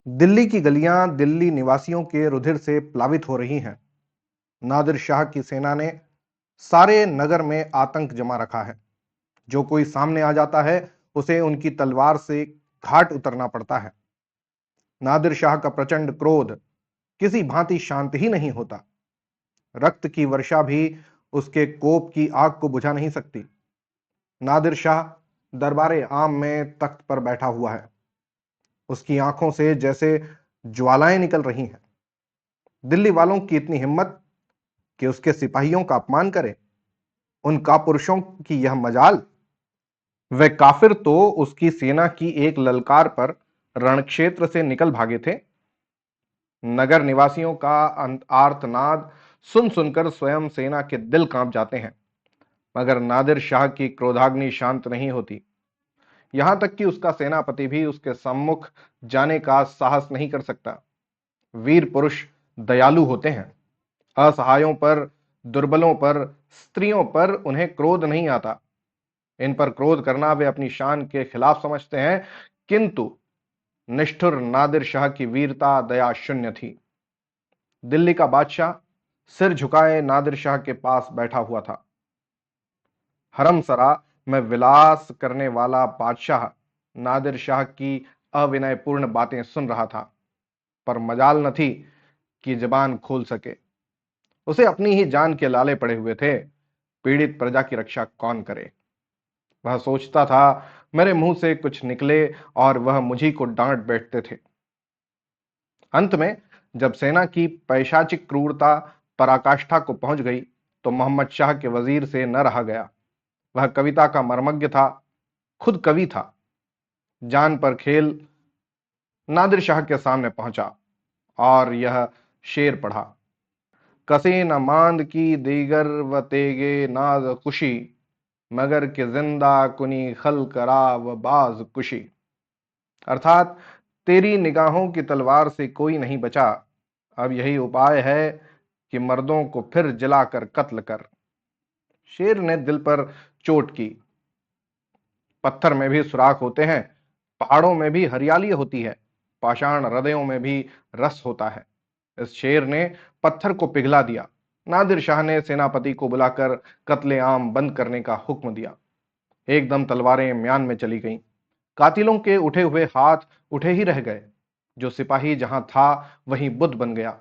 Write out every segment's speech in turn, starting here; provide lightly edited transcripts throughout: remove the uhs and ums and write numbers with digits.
दिल्ली की गलियां दिल्ली निवासियों के रुधिर से प्लावित हो रही हैं। नादिर शाह की सेना ने सारे नगर में आतंक जमा रखा है। जो कोई सामने आ जाता है उसे उनकी तलवार से घाट उतरना पड़ता है। नादिर शाह का प्रचंड क्रोध किसी भांति शांत ही नहीं होता। रक्त की वर्षा भी उसके कोप की आग को बुझा नहीं सकती। नादिर शाह दरबारे आम में तख्त पर बैठा हुआ है। उसकी आंखों से जैसे ज्वालाएं निकल रही हैं। दिल्ली वालों की इतनी हिम्मत कि उसके सिपाहियों का अपमान करे। उन कापुरुषों की यह मजाल। वे काफिर तो उसकी सेना की एक ललकार पर रणक्षेत्र से निकल भागे थे। नगर निवासियों का आर्तनाद सुन सुनकर स्वयं सेना के दिल कांप जाते हैं। मगर नादिर शाह की क्रोधाग्नि शांत नहीं होती। यहां तक कि उसका सेनापति भी उसके सम्मुख जाने का साहस नहीं कर सकता। वीर पुरुष दयालु होते हैं। असहायों पर, दुर्बलों पर, स्त्रियों पर उन्हें क्रोध नहीं आता। इन पर क्रोध करना वे अपनी शान के खिलाफ समझते हैं। किंतु निष्ठुर नादिर शाह की वीरता दया शून्य थी। दिल्ली का बादशाह सिर झुकाए नादिर शाह के पास बैठा हुआ था। हरमसरा में विलास करने वाला बादशाह नादिर शाह की अविनयपूर्ण बातें सुन रहा था, पर मजाल न थी कि जबान खोल सके। उसे अपनी ही जान के लाले पड़े हुए थे। पीड़ित प्रजा की रक्षा कौन करे? वह सोचता था, मेरे मुंह से कुछ निकले और वह मुझी को डांट बैठते थे। अंत में जब सेना की पैशाचिक क्रूरता पराकाष्ठा को पहुंच गई तो मोहम्मद शाह के वजीर से न रहा गया। वह कविता का मर्मज्ञ था, खुद कवि था। जान पर खेल नादिर शाह के सामने पहुंचा और यह शेर पढ़ा। कसे न मांद की दीगर व तेगे नाज कुशी, मगर के जिंदा कुनी खल करा व बाज कुशी। अर्थात तेरी निगाहों की तलवार से कोई नहीं बचा। अब यही उपाय है कि मर्दों को फिर जलाकर कत्ल कर। शेर ने दिल पर चोट की। पत्थर में भी सुराख होते हैं, पहाड़ों में भी हरियाली होती है, पाषाण हृदयों में भी रस होता है। इस शेर ने पत्थर को पिघला दिया। नादिर शाह ने सेनापति को बुलाकर कत्ले आम बंद करने का हुक्म दिया। एकदम तलवारें म्यान में चली गईं। कातिलों के उठे हुए हाथ उठे ही रह गए। जो सिपाही जहां था वहीं बुद्ध बन गया।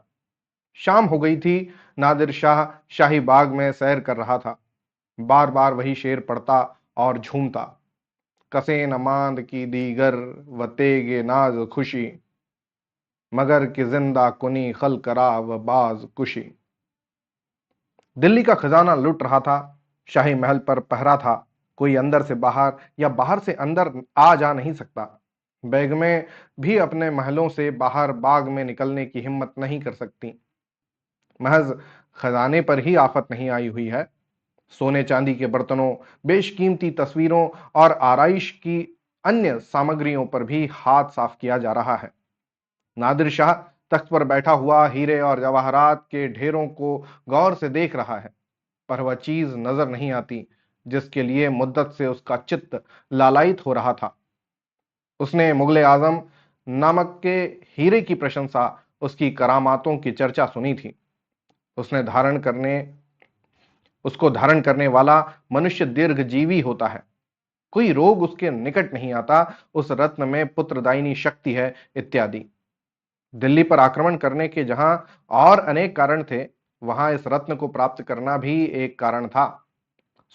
शाम हो गई थी। नादिर शाह शाही बाग में सैर कर रहा था। बार बार वही शेर पढ़ता और झूमता। कसे न मांद की दीगर व तेगे नाज खुशी, मगर कि जिंदा कुनी खल करा व बाज कुशी। दिल्ली का खजाना लुट रहा था। शाही महल पर पहरा था। कोई अंदर से बाहर या बाहर से अंदर आ जा नहीं सकता। बेगमें भी अपने महलों से बाहर बाग में निकलने की हिम्मत नहीं कर सकती। महज खजाने पर ही आफत नहीं आई हुई है। सोने चांदी के बर्तनों, बेशकीमती तस्वीरों और आराइश की अन्य सामग्रियों पर भी हाथ साफ किया जा रहा है। नादिर शाह तख्त पर बैठा हुआ हीरे और जवाहरात के ढेरों को गौर से देख रहा है, पर वह चीज नजर नहीं आती जिसके लिए मुद्दत से उसका चित्त लालायित हो रहा था। उसने मुगले आजम नामक के हीरे की प्रशंसा, उसकी करामातों की चर्चा सुनी थी। उसको धारण करने वाला मनुष्य दीर्घजीवी होता है। कोई रोग उसके निकट नहीं आता। उस रत्न में पुत्रदायिनी शक्ति है, इत्यादि। दिल्ली पर आक्रमण करने के जहां और अनेक कारण थे, वहां इस रत्न को प्राप्त करना भी एक कारण था।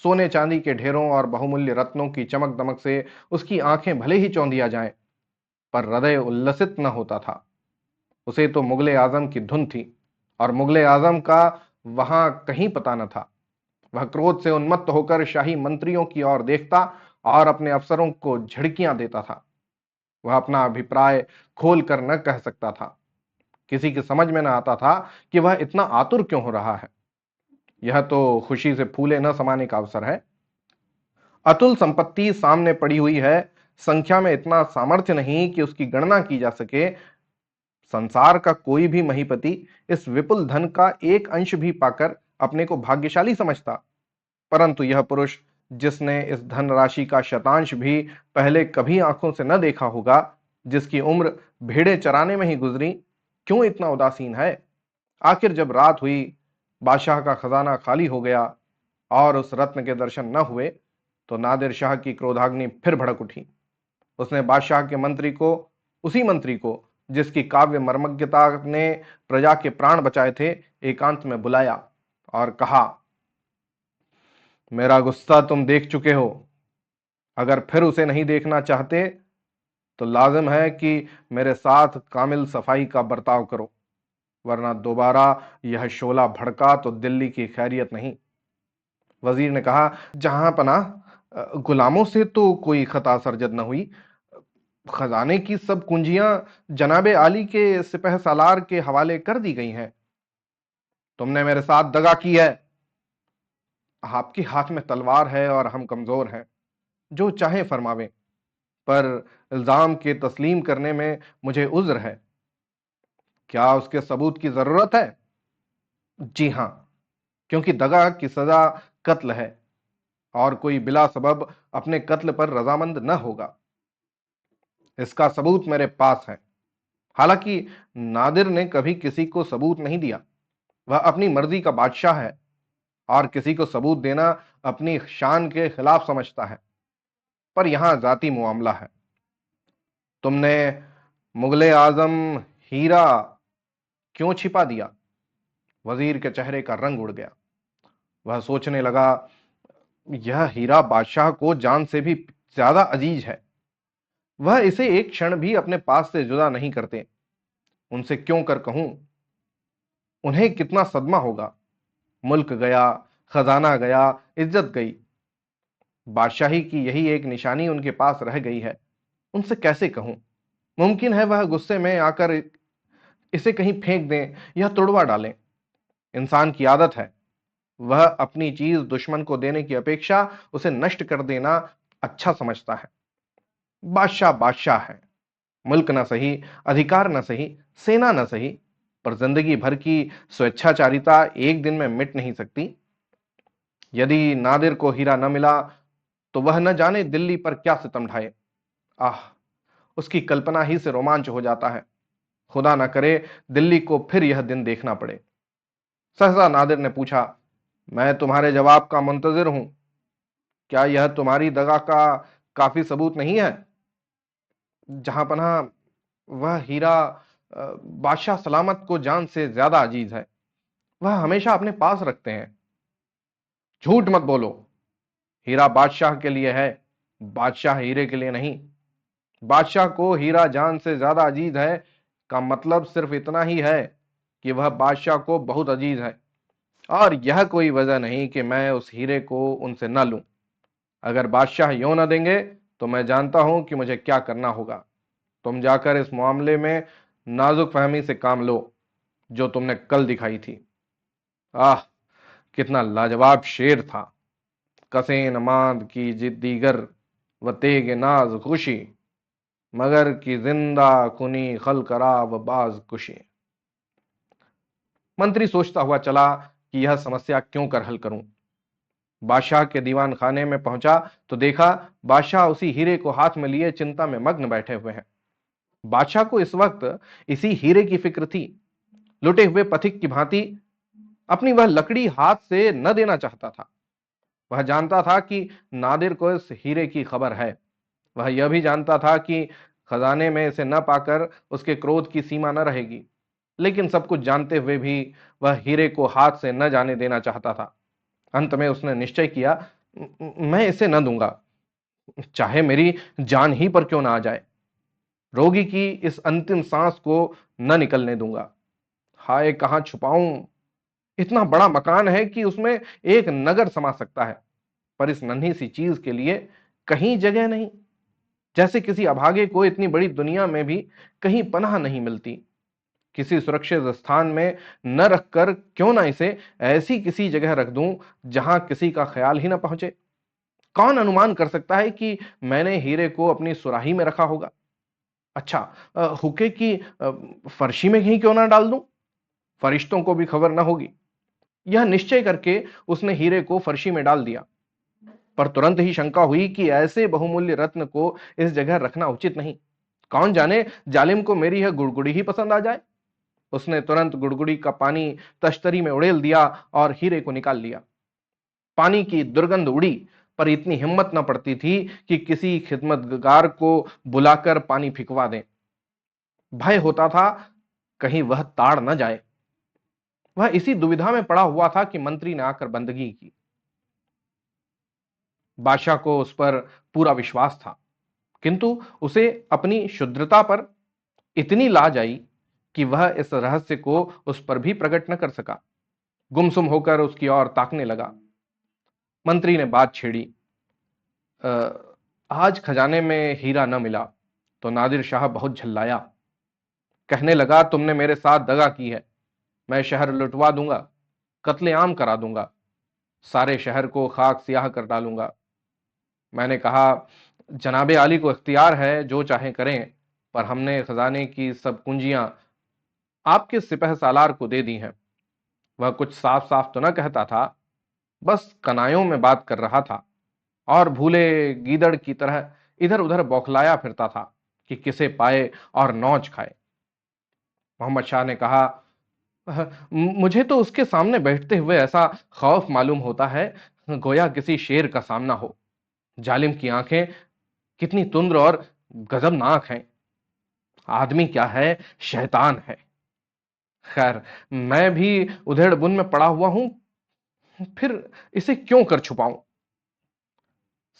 सोने चांदी के ढेरों और बहुमूल्य रत्नों की चमक दमक से उसकी आंखें भले ही चौंधिया जाएं, पर हृदय उल्लसित न होता था। उसे तो मुगले आजम की धुन थी और मुगले आजम का वहां कहीं पता न था। वह क्रोध से उन्मत्त होकर शाही मंत्रियों की ओर देखता और अपने अफसरों को झिड़कियां देता था। वह अपना अभिप्राय खोल कर न कह सकता था। किसी की समझ में न आता था कि वह इतना आतुर क्यों हो रहा है। यह तो खुशी से फूले न समाने का अवसर है। अतुल संपत्ति सामने पड़ी हुई है। संख्या में इतना सामर्थ्य नहीं कि उसकी गणना की जा सके। संसार का कोई भी महीपति इस विपुल धन का एक अंश भी पाकर अपने को भाग्यशाली समझता, परंतु यह पुरुष जिसने इस धनराशि का शतांश भी पहले कभी आंखों से न देखा होगा, जिसकी उम्र भेड़े चराने में ही गुजरी, क्यों इतना उदासीन है? आखिर जब रात हुई, बादशाह का खजाना खाली हो गया और उस रत्न के दर्शन न हुए, तो नादिर शाह की क्रोधाग्नि फिर भड़क उठी। उसने बादशाह के मंत्री को, उसी मंत्री को जिसकी काव्य मर्मज्ञता ने प्रजा के प्राण बचाए थे, एकांत में बुलाया और कहा, मेरा गुस्सा तुम देख चुके हो। अगर फिर उसे नहीं देखना चाहते तो लाजिम है कि मेरे साथ कामिल सफाई का बर्ताव करो, वरना दोबारा यह शोला भड़का तो दिल्ली की खैरियत नहीं। वजीर ने कहा, जहां पना, गुलामों से तो कोई खता सरजद न हुई। खजाने की सब कुंजियां जनाबे आली के सिपह सालार के हवाले कर दी गई हैं। तुमने मेरे साथ दगा की है। आपके हाथ में तलवार है और हम कमजोर हैं, जो चाहे फरमावें, पर इल्जाम के तस्लीम करने में मुझे उज्र है। क्या उसके सबूत की जरूरत है? जी हां, क्योंकि दगा की सजा कत्ल है और कोई बिला सबब अपने कत्ल पर रजामंद न होगा। इसका सबूत मेरे पास है। हालांकि नादिर ने कभी किसी को सबूत नहीं दिया। वह अपनी मर्जी का बादशाह है और किसी को सबूत देना अपनी शान के खिलाफ समझता है। पर यहां जाती मामला है। तुमने मुगले आजम हीरा क्यों छिपा दिया? वजीर के चेहरे का रंग उड़ गया। वह सोचने लगा, यह हीरा बादशाह को जान से भी ज्यादा अजीज है। वह इसे एक क्षण भी अपने पास से जुदा नहीं करते। उनसे क्यों कर कहूं? उन्हें कितना सदमा होगा। मुल्क गया, खजाना गया, इज्जत गई। बादशाही की यही एक निशानी उनके पास रह गई है। उनसे कैसे कहूं? मुमकिन है वह गुस्से में आकर इसे कहीं फेंक दें या तोड़वा डालें। इंसान की आदत है, वह अपनी चीज दुश्मन को देने की अपेक्षा उसे नष्ट कर देना अच्छा समझता है। बादशाह बादशाह है। मुल्क न सही, अधिकार न सही, सेना न सही, पर जिंदगी भर की स्वेच्छाचारिता एक दिन में मिट नहीं सकती। यदि नादिर को हीरा न मिला तो वह न जाने दिल्ली पर क्या सितम ढाए। आह, उसकी कल्पना ही से रोमांच हो जाता है। खुदा न करे दिल्ली को फिर यह दिन देखना पड़े। सहसा नादिर ने पूछा, मैं तुम्हारे जवाब का मुंतजिर हूं। क्या यह तुम्हारी दगा का काफी सबूत नहीं है? जहां पनाह, वह हीरा बादशाह सलामत को जान से ज्यादा अजीज है। वह हमेशा अपने पास रखते हैं। झूठ मत बोलो। हीरा बादशाह के लिए है, बादशाह हीरे के लिए नहीं। बादशाह को हीरा जान से ज्यादा अजीज है का मतलब सिर्फ इतना ही है कि वह बादशाह को बहुत अजीज है, और यह कोई वजह नहीं कि मैं उस हीरे को उनसे न लूं। अगर बादशाह यूं न देंगे तो मैं जानता हूं कि मुझे क्या करना होगा। तुम जाकर इस मामले में नाजुक फहमी से काम लो, जो तुमने कल दिखाई थी। आह, कितना लाजवाब शेर था। कसे नमाद की दीगर व तेग नाज खुशी, मगर की जिंदा खुनी खल करा व बाज कुशी। मंत्री सोचता हुआ चला कि यह समस्या क्यों कर हल करूं। बादशाह के दीवान खाने में पहुंचा तो देखा बादशाह उसी हीरे को हाथ में लिए चिंता में मग्न बैठे हुए हैं। बादशाह को इस वक्त इसी हीरे की फिक्र थी। लुटे हुए पथिक की भांति अपनी वह लकड़ी हाथ से न देना चाहता था। वह जानता था कि नादिर को इस हीरे की खबर है। वह यह भी जानता था कि खजाने में इसे न पाकर उसके क्रोध की सीमा न रहेगी। लेकिन सब कुछ जानते हुए भी वह हीरे को हाथ से न जाने देना चाहता था। अंत में उसने निश्चय किया, मैं इसे न दूंगा, चाहे मेरी जान ही पर क्यों ना आ जाए। रोगी की इस अंतिम सांस को न निकलने दूंगा। हाय, कहां छुपाऊं? इतना बड़ा मकान है कि उसमें एक नगर समा सकता है, पर इस नन्ही सी चीज के लिए कहीं जगह नहीं। जैसे किसी अभागे को इतनी बड़ी दुनिया में भी कहीं पनाह नहीं मिलती। किसी सुरक्षित स्थान में न रखकर क्यों ना इसे ऐसी किसी जगह रख दूं जहां किसी का ख्याल ही ना पहुंचे। कौन अनुमान कर सकता है कि मैंने हीरे को अपनी सुराही में रखा होगा? अच्छा, हुक्के की फर्शी में ही क्यों ना डाल दूं? फरिश्तों को भी खबर ना होगी। यह निश्चय करके उसने हीरे को फर्शी में डाल दिया। पर तुरंत ही शंका हुई कि ऐसे बहुमूल्य रत्न को इस जगह रखना उचित नहीं। कौन जाने जालिम को मेरी यह गुड़गुड़ी ही पसंद आ जाए। उसने तुरंत गुड़गुड़ी का पानी तश्तरी में उड़ेल दिया और हीरे को निकाल लिया। पानी की दुर्गंध उड़ी, पर इतनी हिम्मत न पड़ती थी कि किसी खिदमतगार को बुलाकर पानी फिकवा दें। भय होता था कहीं वह ताड़ न जाए। वह इसी दुविधा में पड़ा हुआ था कि मंत्री ने आकर बंदगी की। बादशाह को उस पर पूरा विश्वास था, किंतु उसे अपनी शुद्धता पर इतनी लाज आई कि वह इस रहस्य को उस पर भी प्रकट न कर सका। गुमसुम होकर उसकी ओर ताकने लगा। मंत्री ने बात छेड़ी, आज खजाने में हीरा न मिला तो नादिर शाह बहुत झल्लाया। कहने लगा, तुमने मेरे साथ दगा की है। मैं शहर लुटवा दूंगा, कत्लेआम करा दूंगा, सारे शहर को खाक सियाह कर डालूंगा। मैंने कहा, जनाबे आली को इख्तियार है, जो चाहे करें, पर हमने खजाने की सब कुंजियां आपके सिपह सालार को दे दी हैं। वह कुछ साफ साफ तो न कहता था, बस कनायों में बात कर रहा था और भूले गीदड़ की तरह इधर उधर बौखलाया फिरता था कि किसे पाए और नौच खाए। मोहम्मद शाह ने कहा, मुझे तो उसके सामने बैठते हुए ऐसा खौफ मालूम होता है, गोया किसी शेर का सामना हो। जालिम की आंखें कितनी तुंद्र और गजबनाक हैं। आदमी क्या है, शैतान है। खैर, मैं भी उधेड़ बुन में पड़ा हुआ हूं, फिर इसे क्यों कर छुपाऊं।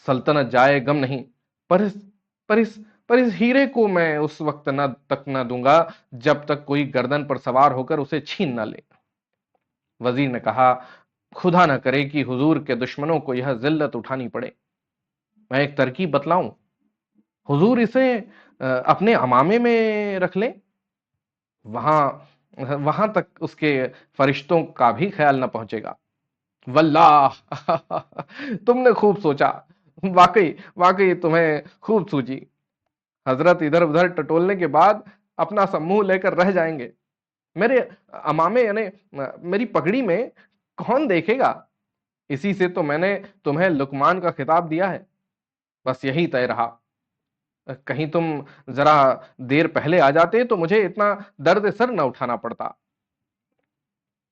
सल्तनत जाए गम नहीं, पर इस पर इस पर इस हीरे को मैं उस वक्त न तक न दूंगा जब तक कोई गर्दन पर सवार होकर उसे छीन न ले। वजीर ने कहा, खुदा न करे कि हुजूर के दुश्मनों को यह जिल्लत उठानी पड़े। मैं एक तरकीब बतलाऊं, हुजूर इसे अपने अमामे में रख लें। वहां वहां तक उसके फरिश्तों का भी ख्याल न पहुंचेगा। वल्लाह तुमने खूब सोचा। वाकई वाकई तुम्हें खूब सूझी। हजरत इधर उधर टटोलने के बाद अपना सब मुंह लेकर रह जाएंगे। मेरे अमामे यानी मेरी पगड़ी में कौन देखेगा। इसी से तो मैंने तुम्हें लुकमान का खिताब दिया है। बस यही तय रहा। कहीं तुम जरा देर पहले आ जाते तो मुझे इतना दर्द सर न उठाना पड़ता।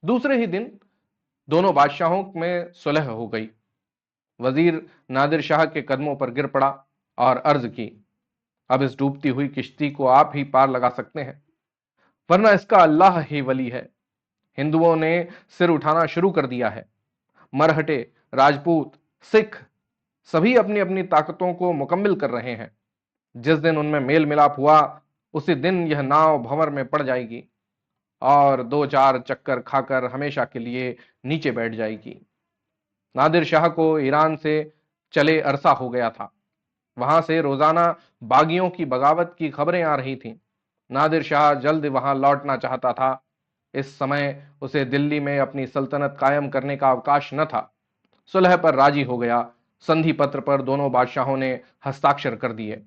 दूसरे ही दिन दोनों बादशाहों में सुलह हो गई। वजीर नादिर शाह के कदमों पर गिर पड़ा और अर्ज की, अब इस डूबती हुई किश्ती को आप ही पार लगा सकते हैं, वरना इसका अल्लाह ही वली है। हिंदुओं ने सिर उठाना शुरू कर दिया है। मरहटे, राजपूत, सिख सभी अपनी अपनी ताकतों को मुकम्मिल कर रहे हैं। जिस दिन उनमें मेल मिलाप हुआ, उसी दिन यह नाव भंवर में पड़ जाएगी और दो चार चक्कर खाकर हमेशा के लिए नीचे बैठ जाएगी। नादिर शाह को ईरान से चले अरसा हो गया था। वहां से रोजाना बागियों की बगावत की खबरें आ रही थीं। नादिर शाह जल्द वहां लौटना चाहता था। इस समय उसे दिल्ली में अपनी सल्तनत कायम करने का अवकाश न था। सुलह पर राजी हो गया। संधि पत्र पर दोनों बादशाहों ने हस्ताक्षर कर दिए।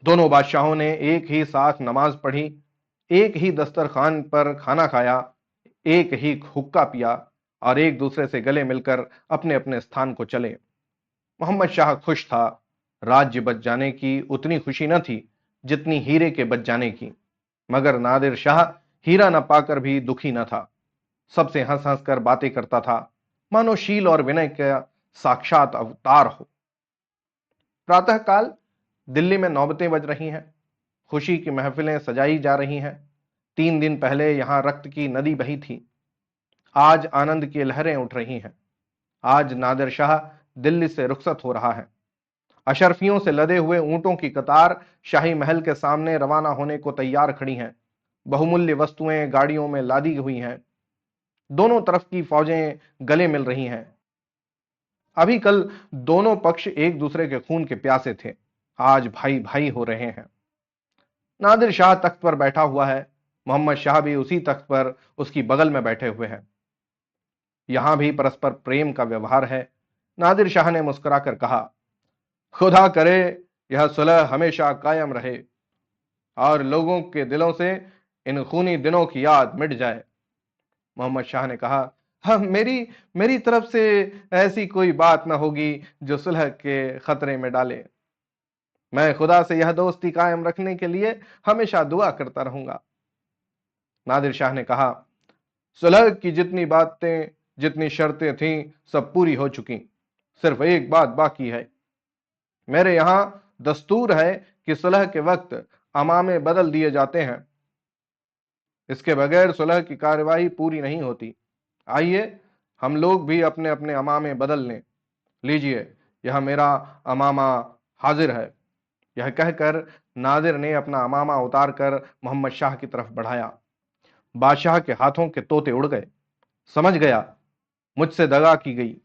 दोनों बादशाहों ने एक ही साथ नमाज पढ़ी, एक ही दस्तरखान पर खाना खाया, एक ही हुक्का पिया और एक दूसरे से गले मिलकर अपने अपने स्थान को चले। मोहम्मद शाह खुश था। राज्य बच जाने की उतनी खुशी न थी जितनी हीरे के बच जाने की। मगर नादिर शाह हीरा न पाकर भी दुखी न था। सबसे हंस हंस कर बातें करता था, मानो शील और विनय का साक्षात अवतार हो। प्रातःकाल दिल्ली में नौबतें बज रही हैं। खुशी की महफिलें सजाई जा रही हैं। 3 दिन पहले यहां रक्त की नदी बही थी। आज आनंद की लहरें उठ रही हैं। आज नादिर शाह दिल्ली से रुखसत हो रहा है। अशरफियों से लदे हुए ऊंटों की कतार शाही महल के सामने रवाना होने को तैयार खड़ी हैं। बहुमूल्य वस्तुएं गाड़ियों में लादी हुई हैं। दोनों तरफ की फौजें गले मिल रही हैं। अभी कल दोनों पक्ष एक दूसरे के खून के प्यासे थे, आज भाई भाई हो रहे हैं। नादिर शाह तख्त पर बैठा हुआ है। मोहम्मद शाह भी उसी तख्त पर उसकी बगल में बैठे हुए हैं। यहां भी परस्पर प्रेम का व्यवहार है। नादिर शाह ने मुस्कुराकर कहा, खुदा करे यह सुलह हमेशा कायम रहे और लोगों के दिलों से इन खूनी दिनों की याद मिट जाए। मोहम्मद शाह ने कहा, हाँ, मेरी मेरी तरफ से ऐसी कोई बात ना होगी जो सुलह के खतरे में डाले। मैं खुदा से यह दोस्ती कायम रखने के लिए हमेशा दुआ करता रहूंगा। नादिर शाह ने कहा, सुलह की जितनी बातें, जितनी शर्तें थीं, सब पूरी हो चुकी। सिर्फ एक बात बाकी है। मेरे यहां दस्तूर है कि सुलह के वक्त अमामे बदल दिए जाते हैं। इसके बगैर सुलह की कार्यवाही पूरी नहीं होती। आइए हम लोग भी अपने अपने अमामे बदल लें। लीजिए, यह मेरा अमामा हाजिर है। यह कहकर नादिर ने अपना अमामा उतारकर मोहम्मद शाह की तरफ बढ़ाया। बादशाह के हाथों के तोते उड़ गए। समझ गया, मुझसे दगा की गई।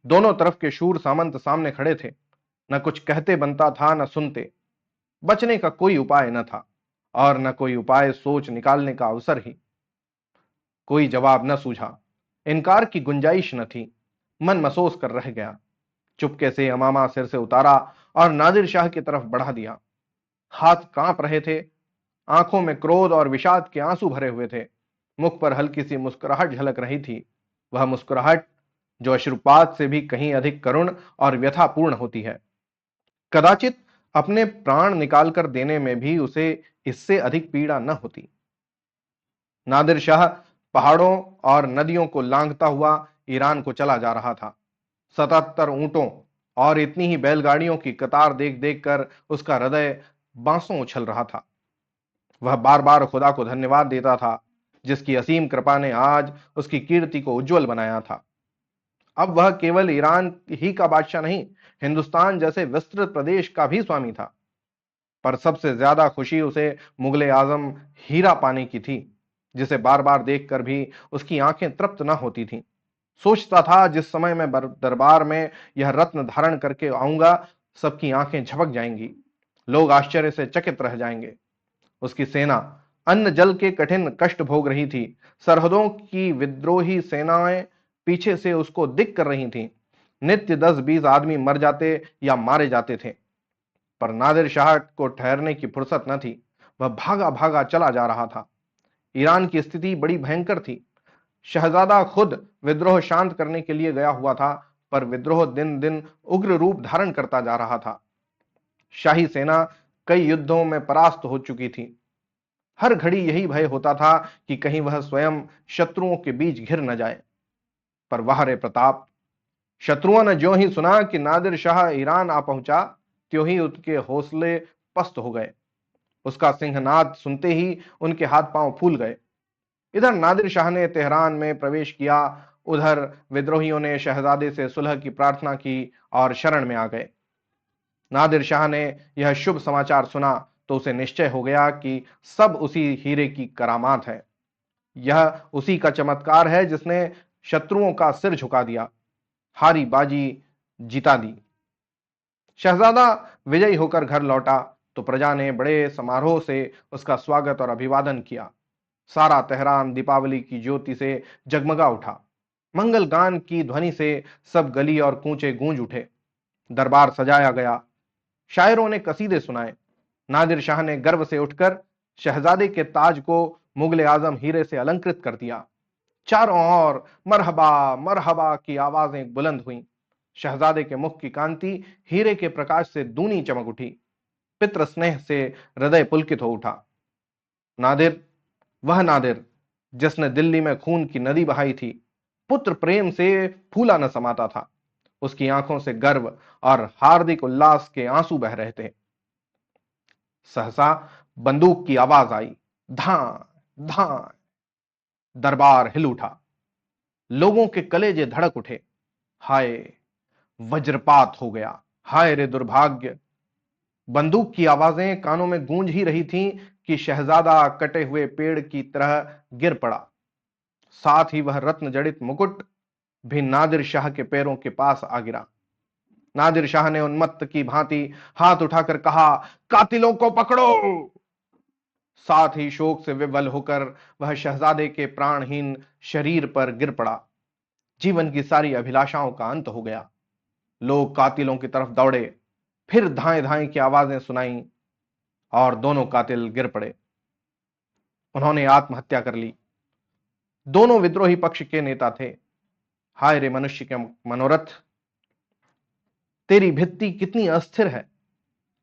दोनों तरफ के शूर सामंत सामने खड़े थे। न कुछ कहते बनता था, न सुनते। बचने का कोई उपाय न था, और न कोई उपाय सोच निकालने का अवसर ही। कोई जवाब न सूझा। इनकार की गुंजाइश न थी। मन मसोस कर रह गया। चुपके से अमामा सिर से उतारा और नादिर शाह की तरफ बढ़ा दिया। हाथ कांप रहे थे। आंखों में क्रोध और विषाद के आंसू भरे हुए थे। मुख पर हल्की सी मुस्कुराहट झलक रही थी। वह मुस्कुराहट जो अश्रुपात से भी कहीं अधिक करुण और व्यथापूर्ण होती है। कदाचित अपने प्राण निकालकर देने में भी उसे इससे अधिक पीड़ा न होती। नादिर शाह पहाड़ों और नदियों को लांघता हुआ ईरान को चला जा रहा था। 77 ऊंटों और इतनी ही बैलगाड़ियों की कतार देख देख कर उसका हृदय बांसों उछल रहा था। वह बार बार खुदा को धन्यवाद देता था, जिसकी असीम कृपा ने आज उसकी कीर्ति को उज्जवल बनाया था। अब वह केवल ईरान ही का बादशाह नहीं, हिंदुस्तान जैसे विस्तृत प्रदेश का भी स्वामी था। पर सबसे ज्यादा खुशी उसे मुगले आजम हीरा पाने की थी, जिसे बार बार देखकर भी उसकी आंखें तृप्त न होती थीं। सोचता था, जिस समय मैं दरबार में यह रत्न धारण करके आऊंगा, सबकी आंखें झपक जाएंगी। लोग आश्चर्य से चकित रह जाएंगे। उसकी सेना अन्न जल के कठिन कष्ट भोग रही थी। सरहदों की विद्रोही सेनाएं पीछे से उसको दिक कर रही थीं। नित्य 10-20 आदमी मर जाते या मारे जाते थे। पर नादिर शाह को ठहरने की फुर्सत न थी। वह भागा भागा चला जा रहा था। ईरान की स्थिति बड़ी भयंकर थी। शहजादा खुद विद्रोह शांत करने के लिए गया हुआ था, पर विद्रोह दिन दिन उग्र रूप धारण करता जा रहा था। शाही सेना कई युद्धों में परास्त हो चुकी थी। हर घड़ी यही भय होता था कि कहीं वह स्वयं शत्रुओं के बीच घिर न जाए। पर वाह रे प्रताप! शत्रुओं ने ज्यों ही सुना कि नादिर शाह ईरान आ पहुंचा, त्यों ही उनके हौसले पस्त हो गए। उसका सिंहनाद सुनते ही उनके हाथ पांव फूल गए। इधर नादिर शाह ने तेहरान में प्रवेश किया, उधर विद्रोहियों ने शहजादे से सुलह की प्रार्थना की और शरण में आ गए। नादिर शाह ने यह शुभ समाचार सुना तो उसे निश्चय हो गया कि सब उसी हीरे की करामात है। यह उसी का चमत्कार है जिसने शत्रुओं का सिर झुका दिया, हारी बाजी जिता दी। शहजादा विजयी होकर घर लौटा तो प्रजा ने बड़े समारोह से उसका स्वागत और अभिवादन किया। सारा तेहरान दीपावली की ज्योति से जगमगा उठा। मंगल गान की ध्वनि से सब गली और कूचे गूंज उठे। दरबार सजाया गया। शायरों ने कसीदे सुनाए। नादिर शाह ने गर्व से उठकर शहजादे के ताज को मुगले आजम हीरे से अलंकृत कर दिया। चारों ओर मरहबा मरहबा की आवाजें बुलंद हुईं। शहजादे के मुख की कांति हीरे के प्रकाश से दूनी चमक उठी। पितृ स्नेह से हृदय पुलकित हो उठा। नादिर, वह नादिर जिसने दिल्ली में खून की नदी बहाई थी, पुत्र प्रेम से फूला न समाता था। उसकी आंखों से गर्व और हार्दिक उल्लास के आंसू बह रहे थे। सहसा बंदूक की आवाज आई। धां धां। दरबार हिल उठा। लोगों के कलेजे धड़क उठे। हाय, वज्रपात हो गया। हाय रे दुर्भाग्य! बंदूक की आवाजें कानों में गूंज ही रही थीं कि शहजादा कटे हुए पेड़ की तरह गिर पड़ा। साथ ही वह रत्न जड़ित मुकुट भी नादिर शाह के पैरों के पास आ गिरा। नादिर शाह ने उन्मत्त की भांति हाथ उठाकर कहा, कातिलों को पकड़ो। साथ ही शोक से विवल होकर वह शहजादे के प्राणहीन शरीर पर गिर पड़ा। जीवन की सारी अभिलाषाओं का अंत हो गया। लोग कातिलों की तरफ दौड़े। फिर धाएं धाएं की आवाजें सुनाई और दोनों कातिल गिर पड़े। उन्होंने आत्महत्या कर ली। दोनों विद्रोही पक्ष के नेता थे। हाय रे मनुष्य के मनोरथ, तेरी भित्ति कितनी अस्थिर है।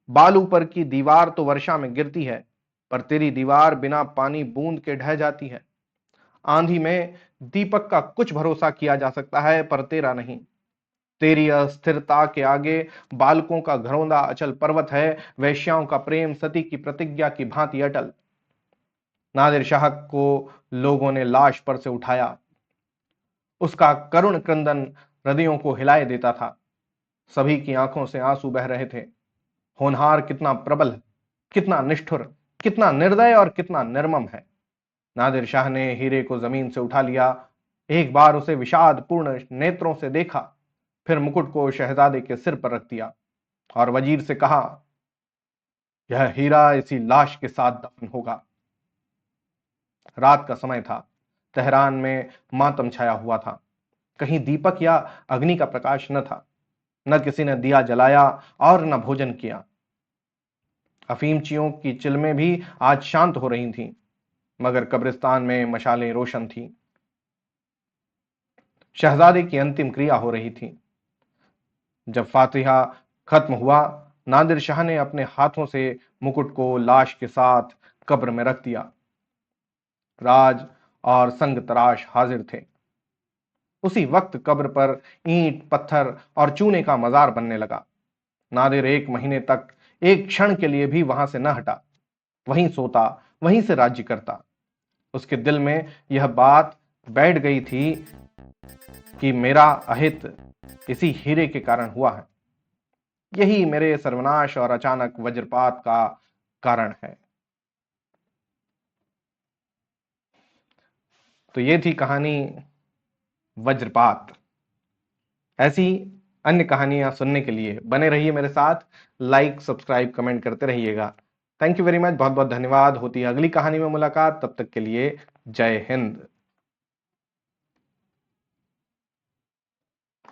बालू पर की दीवार तो वर्षा में गिरती है, पर तेरी दीवार बिना पानी बूंद के ढह जाती है। आंधी में दीपक का कुछ भरोसा किया जा सकता है, पर तेरा नहीं। तेरी अस्थिरता के आगे बालकों का घरौंदा अचल पर्वत है, वैश्याओं का प्रेम सती की प्रतिज्ञा की भांति अटल। नादिर शाह को लोगों ने लाश पर से उठाया। उसका करुण क्रंदन हृदयों को हिलाए देता था। सभी की आंखों से आंसू बह रहे थे। होनहार कितना प्रबल, कितना निष्ठुर, कितना निर्दय और कितना निर्मम है। नादिर शाह ने हीरे को जमीन से उठा लिया, एक बार उसे विषाद पूर्ण नेत्रों से देखा, फिर मुकुट को शहजादे के सिर पर रख दिया और वजीर से कहा, यह हीरा इसी लाश के साथ दफन होगा। रात का समय था। तेहरान में मातम छाया हुआ था। कहीं दीपक या अग्नि का प्रकाश न था। न किसी ने दिया जलाया और न भोजन किया। अफीमचियों की चिलमें भी आज शांत हो रही थीं, मगर कब्रिस्तान में मशालें रोशन थीं। शहजादे की अंतिम क्रिया हो रही थी। जब फातिहा खत्म हुआ, नादिर शाह ने अपने हाथों से मुकुट को लाश के साथ कब्र में रख दिया। राज और संग तराश हाजिर थे। उसी वक्त कब्र पर ईंट, पत्थर और चूने का मजार बनने लगा। नादिर 1 महीने तक एक क्षण के लिए भी वहां से न हटा। वहीं सोता, वहीं से राज्य करता। उसके दिल में यह बात बैठ गई थी कि मेरा अहित इसी हीरे के कारण हुआ है। यही मेरे सर्वनाश और अचानक वज्रपात का कारण है। तो ये थी कहानी वज्रपात। ऐसी अन्य कहानियां सुनने के लिए बने रहिए मेरे साथ। लाइक, सब्सक्राइब, कमेंट करते रहिएगा। Thank you very much. बहुत बहुत धन्यवाद। होती है अगली कहानी में मुलाकात। तब तक के लिए जय हिंद।